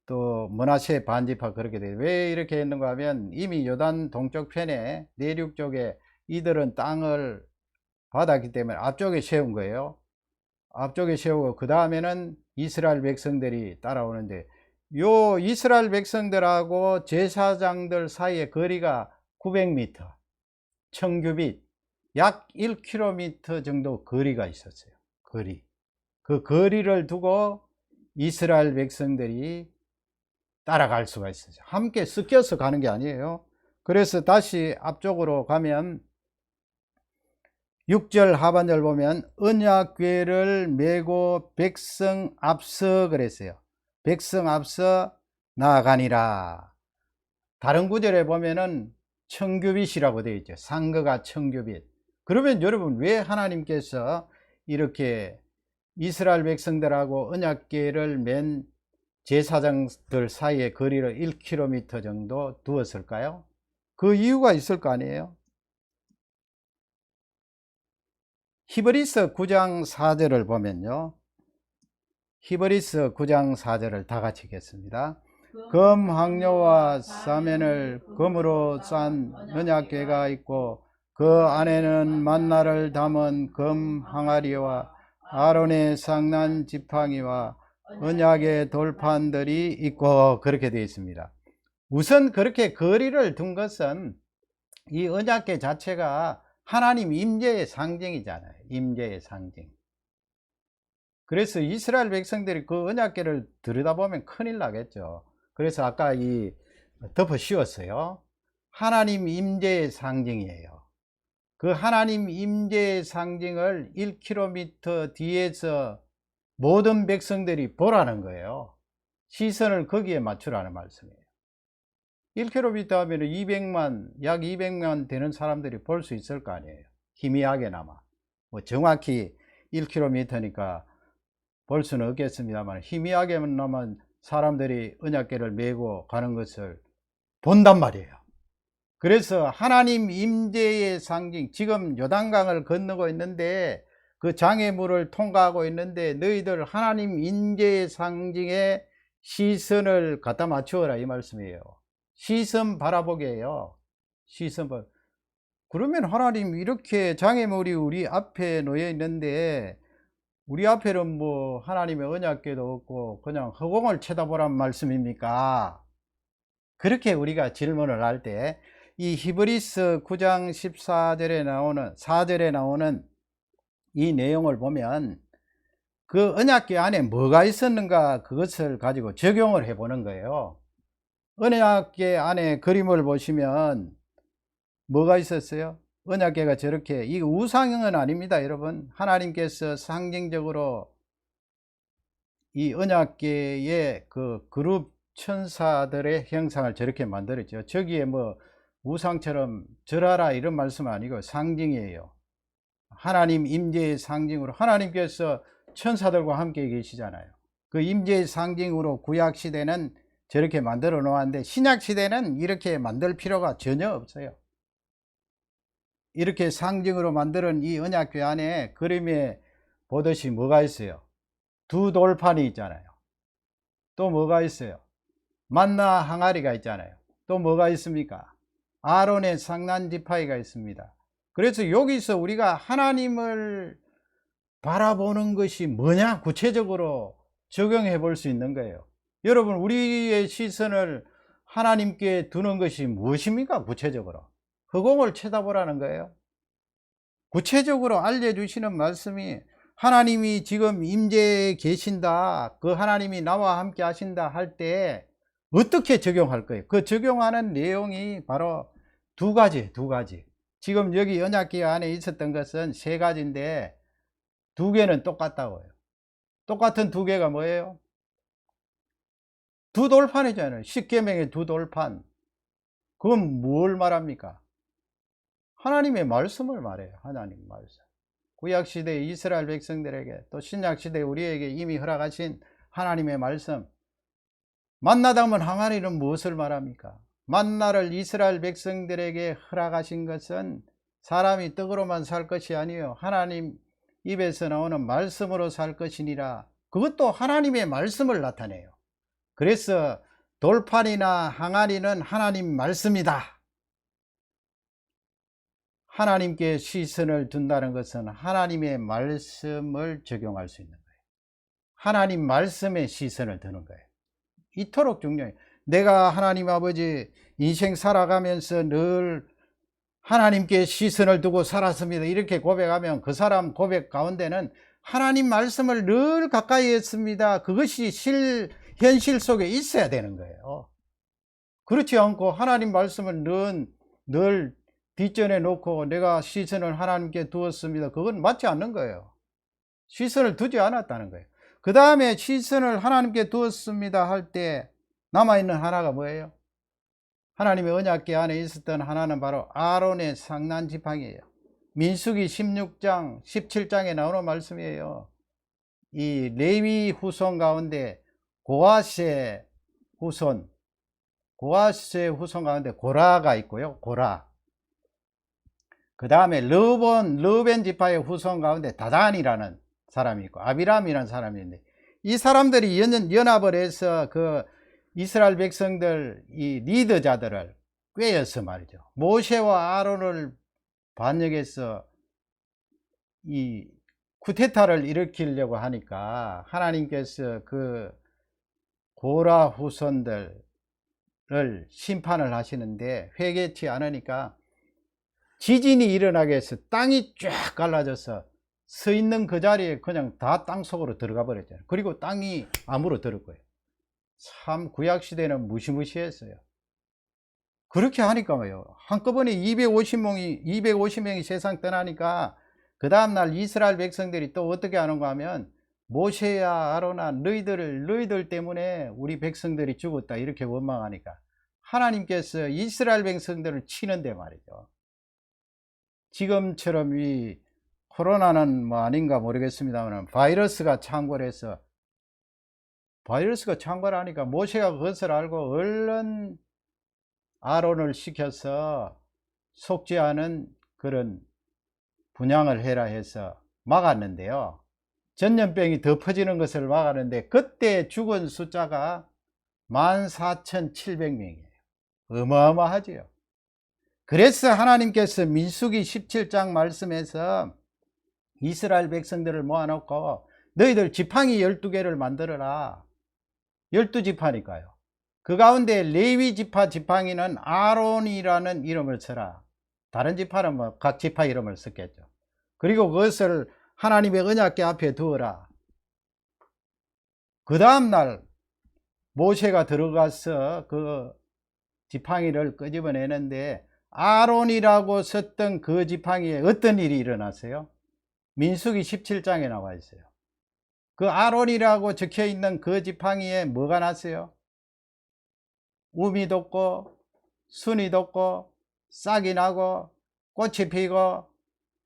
S1: 또 므낫세 반지파 그렇게 돼요. 왜 이렇게 했는가 하면 이미 요단 동쪽 편에 내륙 쪽에 이들은 땅을 받았기 때문에 앞쪽에 세운 거예요. 앞쪽에 세우고 그 다음에는 이스라엘 백성들이 따라오는데, 요 이스라엘 백성들하고 제사장들 사이의 거리가 900m, 1000규빗, 약 1km 정도 거리가 있었어요. 그 거리를 두고 이스라엘 백성들이 따라갈 수가 있어요. 함께 섞여서 가는 게 아니에요. 그래서 다시 앞쪽으로 가면 6절 하반절 보면 언약궤를 메고 백성 앞서 그랬어요. 백성 앞서 나아가니라. 다른 구절에 보면은 1000규빗이라고 되어 있죠. 상거가 1000규빗. 그러면 여러분, 왜 하나님께서 이렇게 이스라엘 백성들하고 언약궤를 맨 제사장들 사이에 거리를 1km 정도 두었을까요? 그 이유가 있을 거 아니에요? 히브리서 9장 4절을 보면요. 히브리서 9장 4절을 다 같이 읽겠습니다. 금 항료와 사면을 금으로 싼 언약궤가 있고 그 안에는 만나를 담은 금 항아리와 아론의 상난 지팡이와 언약의 돌판들이 있고 그렇게 되어 있습니다. 우선 그렇게 거리를 둔 것은 이 언약궤 자체가 하나님 임재의 상징이잖아요. 임재의 상징. 그래서 이스라엘 백성들이 그 언약궤를 들여다보면 큰일 나겠죠. 그래서 아까 이 덮어 씌웠어요. 하나님 임재의 상징이에요. 그 하나님 임재의 상징을 1km 뒤에서 모든 백성들이 보라는 거예요. 시선을 거기에 맞추라는 말씀이에요. 1km 하면 200만, 약 200만 되는 사람들이 볼 수 있을 거 아니에요. 희미하게나마. 뭐 정확히 1km니까 볼 수는 없겠습니다만 희미하게나마 사람들이 언약궤를 메고 가는 것을 본단 말이에요. 그래서 하나님 임재의 상징, 지금 요단강을 건너고 있는데 그 장애물을 통과하고 있는데 너희들 하나님 임재의 상징에 시선을 갖다 맞추어라 이 말씀이에요. 시선 바라보게요. 시선 바. 그러면 하나님 이렇게 장애물이 우리 앞에 놓여 있는데 우리 앞에는 뭐 하나님의 언약궤도 없고 그냥 허공을 쳐다보란 말씀입니까? 그렇게 우리가 질문을 할 때 이 히브리서 9장 14절에 나오는 4절에 나오는 이 내용을 보면 그 언약궤 안에 뭐가 있었는가 그것을 가지고 적용을 해 보는 거예요. 언약궤 안에 그림을 보시면 뭐가 있었어요? 언약궤가 저렇게, 이 우상은 아닙니다 여러분. 하나님께서 상징적으로 이 언약궤의 그 그룹 천사들의 형상을 저렇게 만들었죠. 저기에 뭐 우상처럼 절하라 이런 말씀 아니고 상징이에요. 하나님 임재의 상징으로 하나님께서 천사들과 함께 계시잖아요. 그 임재의 상징으로 구약시대는 저렇게 만들어 놓았는데 신약시대는 이렇게 만들 필요가 전혀 없어요. 이렇게 상징으로 만드는 이 언약궤 안에 그림에 보듯이 뭐가 있어요? 두 돌판이 있잖아요. 또 뭐가 있어요? 만나 항아리가 있잖아요. 또 뭐가 있습니까? 아론의 상난 지팡이가 있습니다. 그래서 여기서 우리가 하나님을 바라보는 것이 뭐냐 구체적으로 적용해 볼 수 있는 거예요. 여러분, 우리의 시선을 하나님께 두는 것이 무엇입니까? 구체적으로 허공을 쳐다보라는 거예요. 구체적으로 알려주시는 말씀이 하나님이 지금 임재에 계신다, 그 하나님이 나와 함께 하신다 할 때 어떻게 적용할 거예요? 그 적용하는 내용이 바로 두 가지. 지금 여기 언약궤 안에 있었던 것은 세 가지인데 두 개는 똑같다고요. 똑같은 두 개가 뭐예요? 두 돌판이잖아요. 십계명의 두 돌판. 그건 뭘 말합니까? 하나님의 말씀을 말해요. 하나님 말씀. 구약시대 이스라엘 백성들에게 또 신약시대 우리에게 이미 허락하신 하나님의 말씀. 만나 담은 항아리는 무엇을 말합니까? 만나를 이스라엘 백성들에게 허락하신 것은 사람이 떡으로만 살 것이 아니요 하나님 입에서 나오는 말씀으로 살 것이니라. 그것도 하나님의 말씀을 나타내요. 그래서 돌판이나 항아리는 하나님 말씀이다. 하나님께 시선을 둔다는 것은 하나님의 말씀을 적용할 수 있는 거예요. 하나님 말씀에 시선을 두는 거예요. 이토록 중요해요. 내가 하나님 아버지 인생 살아가면서 늘 하나님께 시선을 두고 살았습니다 이렇게 고백하면 그 사람 고백 가운데는 하나님 말씀을 늘 가까이 했습니다, 그것이 현실 속에 있어야 되는 거예요. 그렇지 않고 하나님 말씀을 늘 뒷전에 놓고 내가 시선을 하나님께 두었습니다, 그건 맞지 않는 거예요. 시선을 두지 않았다는 거예요. 그 다음에 시선을 하나님께 두었습니다 할 때 남아있는 하나가 뭐예요? 하나님의 언약궤 안에 있었던 하나는 바로 아론의 상난 지팡이에요. 민수기 16장 17장에 나오는 말씀이에요. 이 레위 후손 가운데 고아스의 후손 가운데 고라가 있고요. 고라. 그 다음에 르벤 지파의 후손 가운데 다단이라는 사람이 있고 아비람이라는 사람이 있는데, 이 사람들이 연합을 해서 그 이스라엘 백성들 이 리더자들을 꾀어서 말이죠. 모세와 아론을 반역해서 이 쿠데타를 일으키려고 하니까 하나님께서 그 고라 후손들을 심판을 하시는데, 회개치 않으니까 지진이 일어나게 해서 땅이 쫙 갈라져서 서 있는 그 자리에 그냥 다 땅속으로 들어가 버렸잖아요. 그리고 땅이 암으로 들었고요. 참 구약시대는 무시무시했어요. 그렇게 하니까 뭐요, 한꺼번에 250명이 세상 떠나니까 그 다음날 이스라엘 백성들이 또 어떻게 하는가 하면, 모세야 아론아 너희들 때문에 우리 백성들이 죽었다 이렇게 원망하니까 하나님께서 이스라엘 백성들을 치는데 말이죠. 지금처럼 이 코로나는 뭐 아닌가 모르겠습니다만 바이러스가 창궐을 하니까 모세가 그것을 알고 얼른 아론을 시켜서 속지 않은 그런 분향을 해라 해서 막았는데요. 전염병이 더 퍼지는 것을 막았는데, 그때 죽은 숫자가 14,700명이에요. 어마어마하지요. 그래서 하나님께서 민수기 17장 말씀에서 이스라엘 백성들을 모아놓고 너희들 지팡이 12개를 만들어라. 12지파니까요. 그 가운데 레위 지파 지팡이는 아론이라는 이름을 써라. 다른 지파는 뭐 각 지파 이름을 썼겠죠. 그리고 그것을 하나님의 언약궤 앞에 두어라. 그 다음날 모세가 들어가서 그 지팡이를 끄집어내는데, 아론이라고 썼던 그 지팡이에 어떤 일이 일어났어요? 민수기 17장에 나와 있어요. 그 아론이라고 적혀 있는 그 지팡이에 뭐가 났어요? 우미 돋고 순이 돋고 싹이 나고 꽃이 피고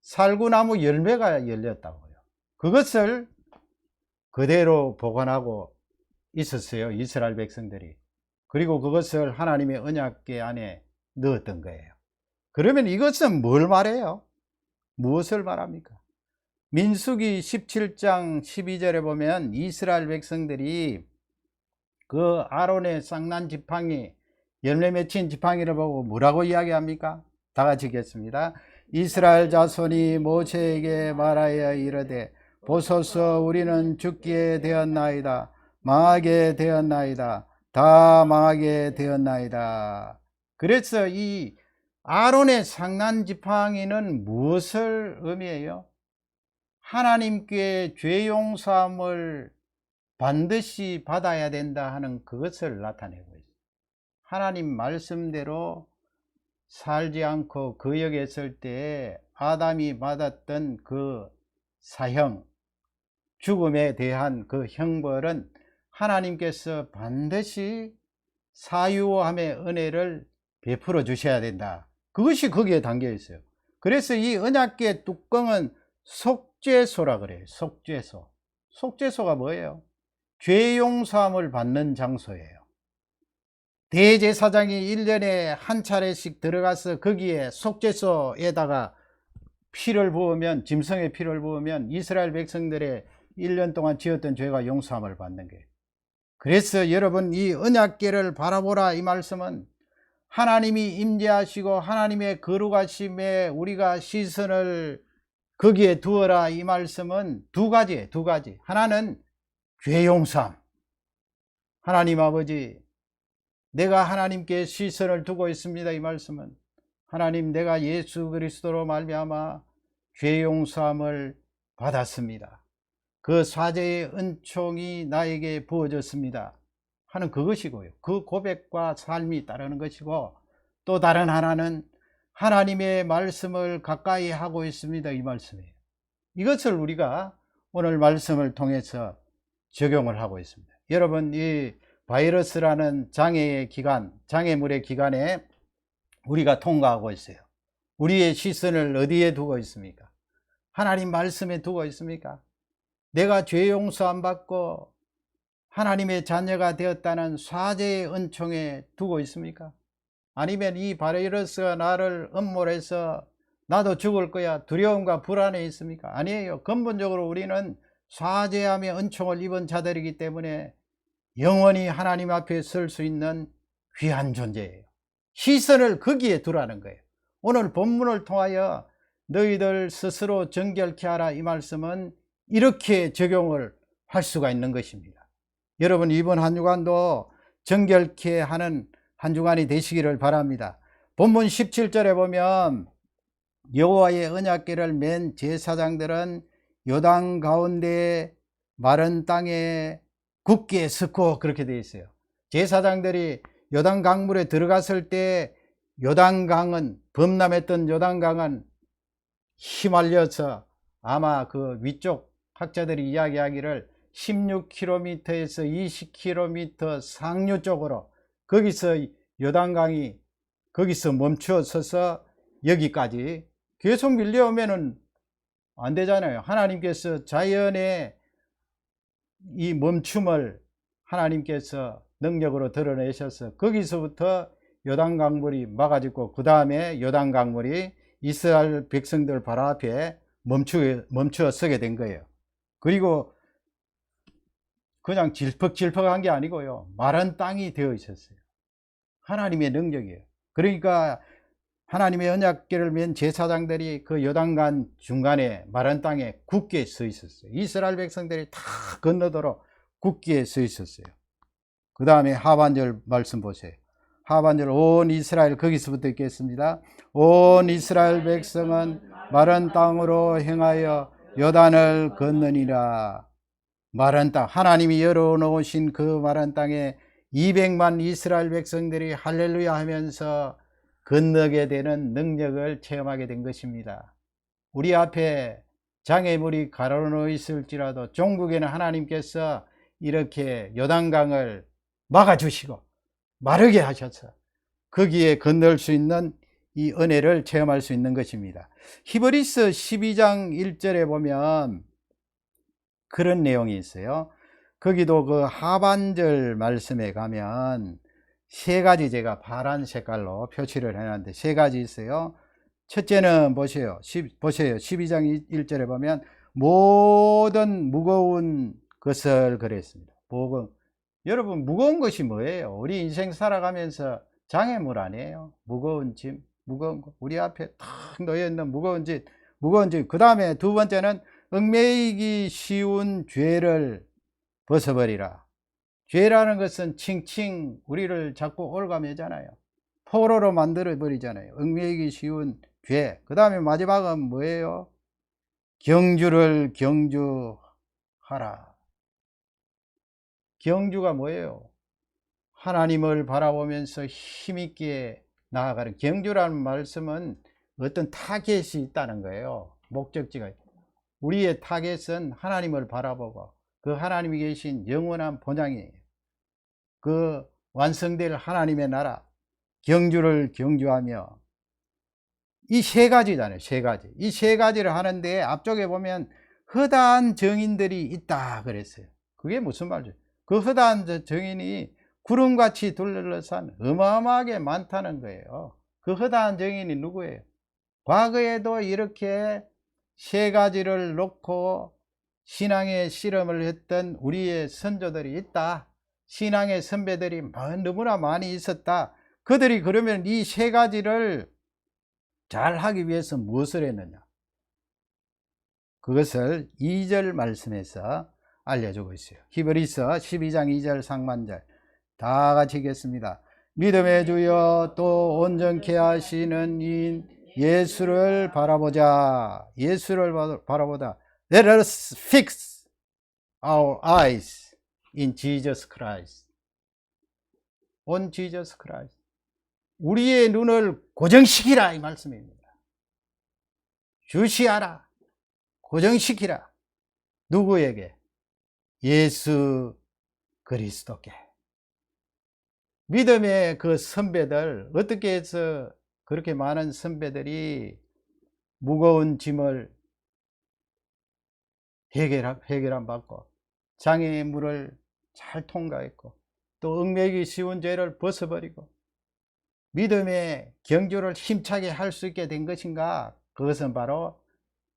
S1: 살구나무 열매가 열렸다고요. 그것을 그대로 보관하고 있었어요, 이스라엘 백성들이. 그리고 그것을 하나님의 언약궤 안에 넣었던 거예요. 그러면 이것은 뭘 말해요? 무엇을 말합니까? 민수기 17장 12절에 보면 이스라엘 백성들이 그 아론의 쌍난 지팡이, 열매 맺힌 지팡이를 보고 뭐라고 이야기합니까? 다 같이 읽겠습니다. 이스라엘 자손이 모세에게 말하여 이르되, 보소서 우리는 죽게 되었나이다. 망하게 되었나이다. 다 망하게 되었나이다. 그래서 이 아론의 쌍난 지팡이는 무엇을 의미해요? 하나님께 죄 용서함을 반드시 받아야 된다 하는 그것을 나타내고 있어요. 하나님 말씀대로 살지 않고 거역했을 때 아담이 받았던 그 사형, 죽음에 대한 그 형벌은 하나님께서 반드시 사유함의 은혜를 베풀어 주셔야 된다. 그것이 거기에 담겨 있어요. 그래서 이 언약궤 뚜껑은 속죄소라 그래요. 속죄소. 속죄소가 뭐예요? 죄 용서함을 받는 장소예요. 대제사장이 1년에 한 차례씩 들어가서 거기에 속죄소에다가 피를 부으면, 짐승의 피를 부으면 이스라엘 백성들의 1년 동안 지었던 죄가 용서함을 받는 거예요. 그래서 여러분, 이 언약궤를 바라보라 이 말씀은 하나님이 임재하시고 하나님의 거룩하심에 우리가 시선을 거기에 두어라 이 말씀은 두 가지예요. 두 가지. 하나는 죄 용서함. 하나님 아버지, 내가 하나님께 시선을 두고 있습니다. 이 말씀은 하나님, 내가 예수 그리스도로 말미암아 죄 용서함을 받았습니다. 그 사죄의 은총이 나에게 부어졌습니다 하는 그것이고요. 그 고백과 삶이 따르는 것이고, 또 다른 하나는 하나님의 말씀을 가까이 하고 있습니다. 이 말씀이에요. 이것을 우리가 오늘 말씀을 통해서 적용을 하고 있습니다. 여러분, 이 바이러스라는 장애의 기간, 장애물의 기간에 우리가 통과하고 있어요. 우리의 시선을 어디에 두고 있습니까? 하나님 말씀에 두고 있습니까? 내가 죄 용서 안 받고 하나님의 자녀가 되었다는 사죄의 은총에 두고 있습니까? 아니면 이 바이러스가 나를 음모해서 나도 죽을 거야 두려움과 불안에 있습니까? 아니에요. 근본적으로 우리는 사죄하며 은총을 입은 자들이기 때문에 영원히 하나님 앞에 설 수 있는 귀한 존재예요. 시선을 거기에 두라는 거예요. 오늘 본문을 통하여 너희들 스스로 정결케 하라, 이 말씀은 이렇게 적용을 할 수가 있는 것입니다. 여러분, 이번 한 주간도 정결케 하는 한 주간이 되시기를 바랍니다. 본문 17절에 보면 여호와의 언약궤를 맨 제사장들은 요단 가운데 마른 땅에 굳게 섰고, 그렇게 되어 있어요. 제사장들이 요단 강물에 들어갔을 때 요단강은, 범람했던 요단강은 휘말려서 아마 그 위쪽 학자들이 이야기하기를 16km에서 20km 상류 쪽으로, 거기서 요단강이 거기서 멈추어 서서 여기까지 계속 밀려오면은 안 되잖아요. 하나님께서 자연의 이 멈춤을 하나님께서 능력으로 드러내셔서 거기서부터 요단강물이 막아지고, 그 다음에 요단강물이 이스라엘 백성들 발 앞에 멈추어 서게 된 거예요. 그리고 그냥 질퍽질퍽한 게 아니고요, 마른 땅이 되어 있었어요. 하나님의 능력이에요. 그러니까 하나님의 언약궤를 맨 제사장들이 그 요단강 중간에 마른 땅에 굳게 서 있었어요. 이스라엘 백성들이 다 건너도록 굳게 서 있었어요. 그 다음에 하반절 말씀 보세요. 하반절, 온 이스라엘, 거기서부터 읽겠습니다. 온 이스라엘 백성은 마른 땅으로 행하여 요단을 건너니라. 마른 땅, 하나님이 열어놓으신 그 마른 땅에 200만 이스라엘 백성들이 할렐루야 하면서 건너게 되는 능력을 체험하게 된 것입니다. 우리 앞에 장애물이 가로놓여 있을지라도 종국에는 하나님께서 이렇게 요단강을 막아주시고 마르게 하셔서 거기에 건널 수 있는 이 은혜를 체험할 수 있는 것입니다. 히브리서 12장 1절에 보면 그런 내용이 있어요. 거기도 그 하반절 말씀에 가면 세 가지 제가 파란 색깔로 표시를 해놨는데 세 가지 있어요. 첫째는 보세요. 12장 1절에 보면 모든 무거운 것을 그랬습니다. 여러분, 무거운 것이 뭐예요? 우리 인생 살아가면서 장애물 아니에요? 무거운 짐, 무거운 거, 우리 앞에 탁 놓여있는 무거운 짐. 그 다음에 두 번째는 얽매이기 쉬운 죄를 벗어버리라. 죄라는 것은 칭칭 우리를 자꾸 올가매잖아요. 포로로 만들어 버리잖아요. 얽매이기 쉬운 죄. 그 다음에 마지막은 뭐예요? 경주를 경주하라. 경주가 뭐예요? 하나님을 바라보면서 힘있게 나아가는, 경주라는 말씀은 어떤 타겟이 있다는 거예요. 목적지가. 우리의 타겟은 하나님을 바라보고 그 하나님이 계신 영원한 본향이에요. 그 완성될 하나님의 나라, 경주를 경주하며, 이 세 가지잖아요. 세 가지. 이 세 가지를 하는데 앞쪽에 보면 허다한 정인들이 있다 그랬어요. 그게 무슨 말이죠? 그 허다한 정인이 구름같이 둘러싼 어마어마하게 많다는 거예요. 그 허다한 정인이 누구예요? 과거에도 이렇게 세 가지를 놓고 신앙의 실험을 했던 우리의 선조들이 있다. 신앙의 선배들이 너무나 많이 있었다. 그들이 그러면 이 세 가지를 잘 하기 위해서 무엇을 했느냐? 그것을 2절 말씀에서 알려주고 있어요. 히브리서 12장 2절 상반절 다 같이 읽겠습니다. 믿음의 주여 또 온전케 하시는 인 예수를 바라보자. 예수를 바라보다. Let us fix our eyes in Jesus Christ. On Jesus Christ. 우리의 눈을 고정시키라, 이 말씀입니다. 주시하라. 고정시키라. 누구에게? 예수 그리스도께. 믿음의 그 선배들, 어떻게 해서 그렇게 많은 선배들이 무거운 짐을 해결함 받고 장애의 물을 잘 통과했고 또 얽매이기 쉬운 죄를 벗어버리고 믿음의 경주를 힘차게 할 수 있게 된 것인가? 그것은 바로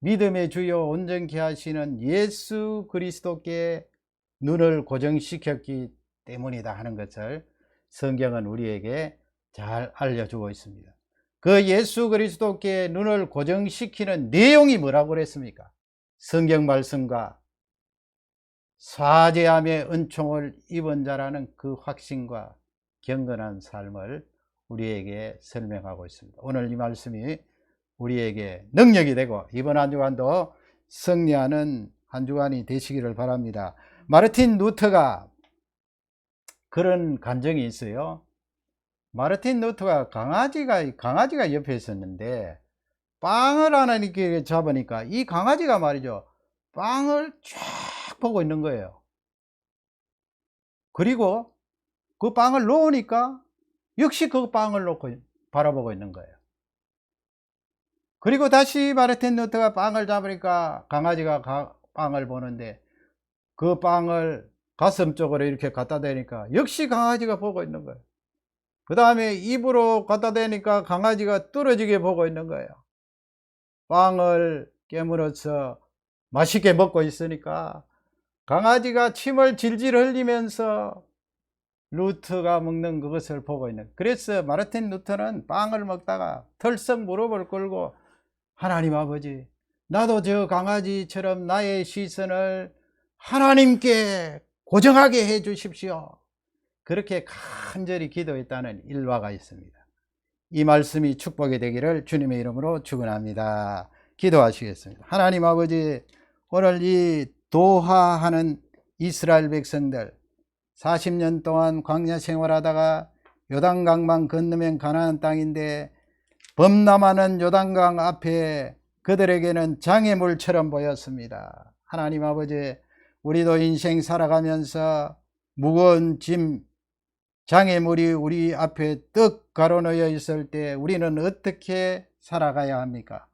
S1: 믿음의 주요 온전케 하시는 예수 그리스도께 눈을 고정시켰기 때문이다 하는 것을 성경은 우리에게 잘 알려주고 있습니다. 그 예수 그리스도께 눈을 고정시키는 내용이 뭐라고 그랬습니까? 성경 말씀과 사죄함의 은총을 입은 자라는 그 확신과 경건한 삶을 우리에게 설명하고 있습니다. 오늘 이 말씀이 우리에게 능력이 되고 이번 한 주간도 승리하는 한 주간이 되시기를 바랍니다. 마르틴 루터가 그런 감정이 있어요. 마르틴 루터가 강아지가 옆에 있었는데 빵을 하나님께 잡으니까 이 강아지가 말이죠, 빵을 쫙 보고 있는 거예요. 그리고 그 빵을 놓으니까 역시 그 빵을 놓고 바라보고 있는 거예요. 그리고 다시 마르틴 루터가 빵을 잡으니까 강아지가 빵을 보는데 그 빵을 가슴 쪽으로 이렇게 갖다 대니까 역시 강아지가 보고 있는 거예요. 그 다음에 입으로 갖다 대니까 강아지가 뚫어지게 보고 있는 거예요. 빵을 깨물어서 맛있게 먹고 있으니까 강아지가 침을 질질 흘리면서 루터가 먹는 그것을 보고 있는. 그래서 마르틴 루터는 빵을 먹다가 털썩 무릎을 꿇고 하나님 아버지, 나도 저 강아지처럼 나의 시선을 하나님께 고정하게 해 주십시오. 그렇게 간절히 기도했다는 일화가 있습니다. 이 말씀이 축복이 되기를 주님의 이름으로 축원합니다. 기도하시겠습니다. 하나님 아버지, 오늘 이 도하하는 이스라엘 백성들 40년 동안 광야 생활하다가 요단강만 건너면 가나안 땅인데 범람하는 요단강 앞에 그들에게는 장애물처럼 보였습니다. 하나님 아버지, 우리도 인생 살아가면서 무거운 짐, 장애물이 우리 앞에 떡 가로놓여 있을 때 우리는 어떻게 살아가야 합니까?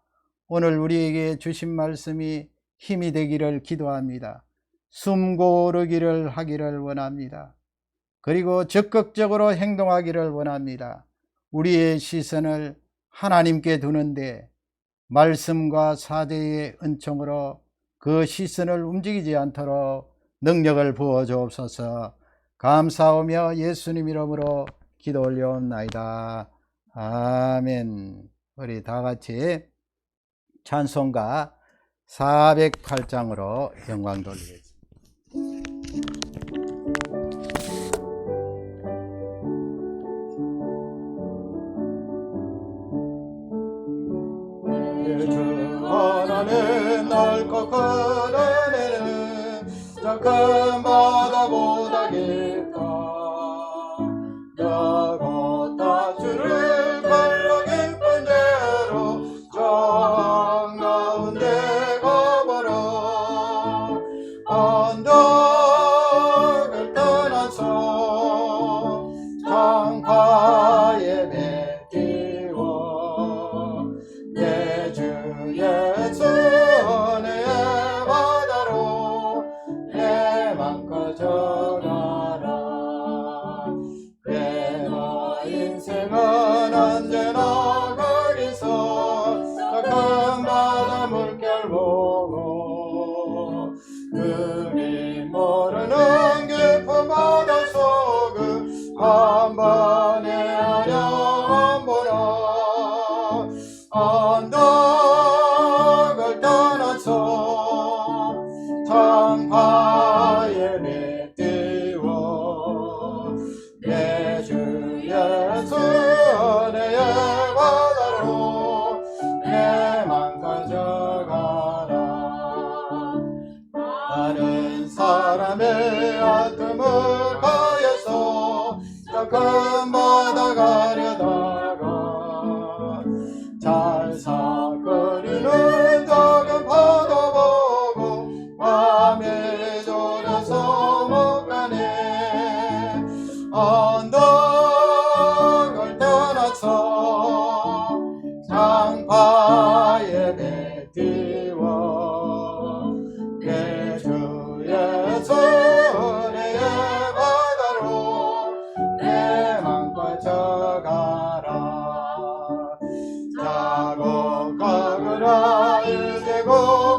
S1: 오늘 우리에게 주신 말씀이 힘이 되기를 기도합니다. 숨 고르기를 하기를 원합니다. 그리고 적극적으로 행동하기를 원합니다. 우리의 시선을 하나님께 두는데 말씀과 사죄의 은총으로 그 시선을 움직이지 않도록 능력을 부어 주옵소서. 감사하며 예수님 이름으로 기도 올려옵나이다. 아멘. 우리 다 같이 찬송가 408장으로 영광 돌리겠습니다. 주 하나님 넓고 큰 은혜는 저 큰 바다보다 깊다. 여곶다 주를 걸러 깊은 데로 정 가운데 가보라. 언덕을 떠나서 창파에 뱉기워 내 주 예수 은혜의 바다로 해만 꺼져가라. 내 인생은 언제나 거기서 저 큰 바다 물결 보고 그리 모르는 깊은 바다 속을 한 번에 하려 보라. 언덕을 떠나서 창파에 내띄워 내 주 예수 은혜의 바다로 내만 가져가라. 다른 사람의 아픔을 가여서 저 큰 바다 가려다가 잘사거리는 작은 파도 보고 맘에 졸여서 못 가네. 언덕을 떠나서 창파에 내띄워 내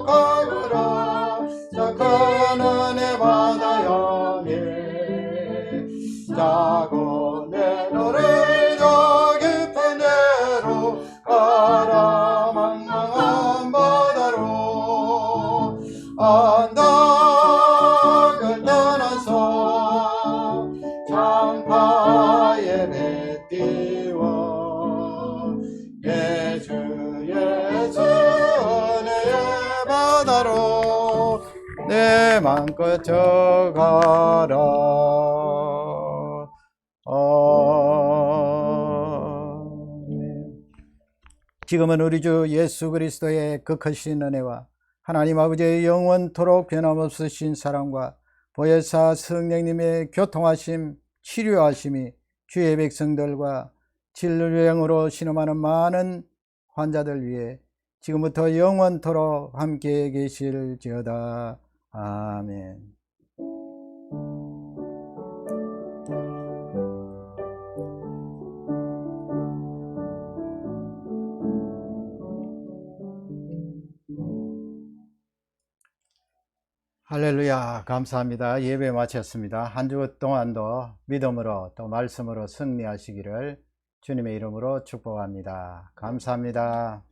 S1: 가거라 큰 은혜 받아야 해 작은 내 너를 저 깊은 데로 가라 망망한 바다로 언덕을 떠나서 창파에 배 띄워 예수 예수 은혜의 바다로 내 맘껏 저가라 지금은 우리 주 예수 그리스도의 그 크신 은혜와 하나님 아버지의 영원토록 변함없으신 사랑과 보혜사 성령님의 교통하심 치료하심이 주의 백성들과 질병으로 신음하는 많은 환자들 위해 지금부터 영원토록 함께 계실지어다. 아멘. 할렐루야, 감사합니다. 예배 마쳤습니다. 한 주 동안도 믿음으로 또 말씀으로 승리하시기를 주님의 이름으로 축복합니다. 감사합니다.